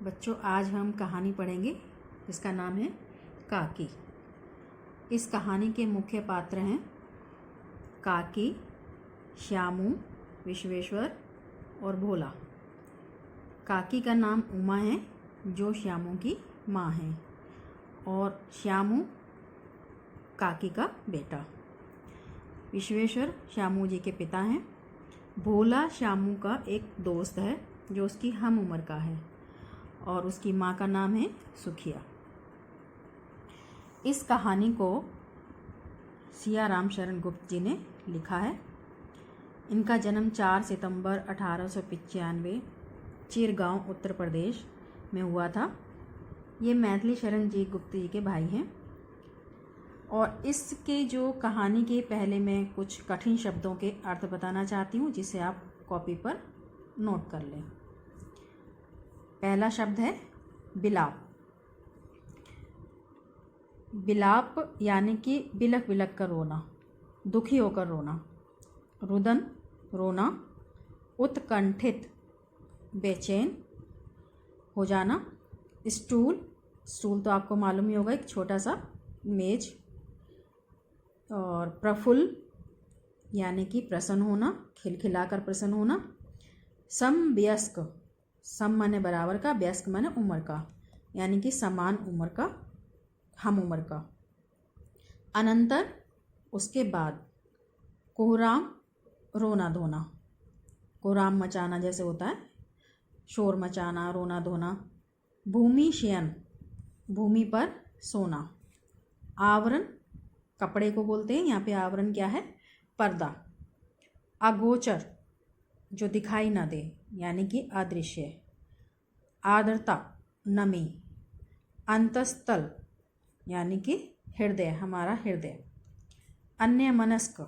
बच्चों, आज हम कहानी पढ़ेंगे जिसका नाम है काकी। इस कहानी के मुख्य पात्र हैं काकी, श्यामू, विश्वेश्वर और भोला। काकी का नाम उमा है जो श्यामू की माँ है और श्यामू काकी का बेटा। विश्वेश्वर श्यामू जी के पिता हैं। भोला श्यामू का एक दोस्त है जो उसकी हम उम्र का है और उसकी माँ का नाम है सुखिया। इस कहानी को सिया राम शरण गुप्त जी ने लिखा है। इनका जन्म 4 सितंबर 1895 चिरगांव उत्तर प्रदेश में हुआ था। ये मैथिली शरण जी गुप्त जी के भाई हैं। और इसके जो कहानी के पहले मैं कुछ कठिन शब्दों के अर्थ बताना चाहती हूँ जिसे आप कॉपी पर नोट कर लें। पहला शब्द है बिलाप। बिलाप यानी कि बिलख बिलख कर रोना, दुखी होकर रोना। रुदन रोना, उत्कंठित बेचैन हो जाना। स्टूल, स्टूल तो आपको मालूम ही होगा, एक छोटा सा मेज। और प्रफुल्ल यानी कि प्रसन्न होना, खिलखिलाकर प्रसन्न होना। समवयस्क, सम माने बराबर का, वयस्क माने उम्र का, यानी कि समान उम्र का, हम उम्र का। अनंतर उसके बाद। कोहराम रोना धोना, कोहराम मचाना जैसे होता है, शोर मचाना, रोना धोना। भूमि शयन, भूमि पर सोना। आवरण, कपड़े को बोलते हैं, यहाँ पे आवरण क्या है, पर्दा। अगोचर, जो दिखाई ना दे यानी कि अदृश्य। आर्द्रता, नमी। अंतस्तल यानी कि हृदय, हमारा हृदय। अन्यमनस्क,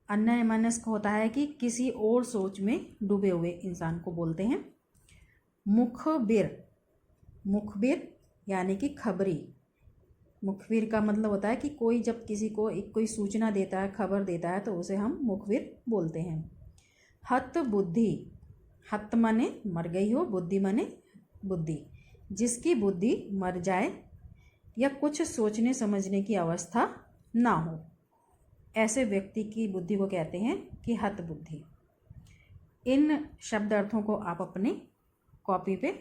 अन्यमनस्क होता है कि किसी और सोच में डूबे हुए इंसान को बोलते हैं। मुखबिर, मुखबिर यानी कि खबरी। मुखबिर का मतलब होता है कि कोई जब किसी को कोई सूचना देता है, खबर देता है, तो उसे हम मुखबिर बोलते हैं। हत बुद्धि, हत माने मर गई हो, बुद्धि माने बुद्धि। जिसकी बुद्धि मर जाए या कुछ सोचने समझने की अवस्था ना हो, ऐसे व्यक्ति की बुद्धि को कहते हैं कि हत बुद्धि। इन शब्द अर्थों को आप अपने कॉपी पे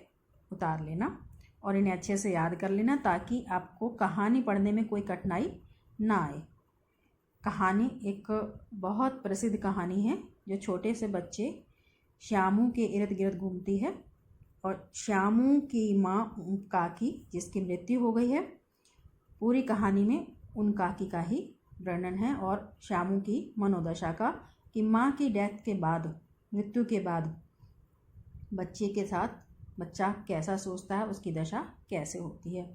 उतार लेना और इन्हें अच्छे से याद कर लेना ताकि आपको कहानी पढ़ने में कोई कठिनाई ना आए। कहानी एक बहुत प्रसिद्ध कहानी है जो छोटे से बच्चे श्यामू के इर्द गिर्द घूमती है और श्यामू की माँ काकी जिसकी मृत्यु हो गई है, पूरी कहानी में उन काकी का ही वर्णन है और श्यामू की मनोदशा का कि माँ की डेथ के बाद, मृत्यु के बाद बच्चे के साथ बच्चा कैसा सोचता है, उसकी दशा कैसे होती है।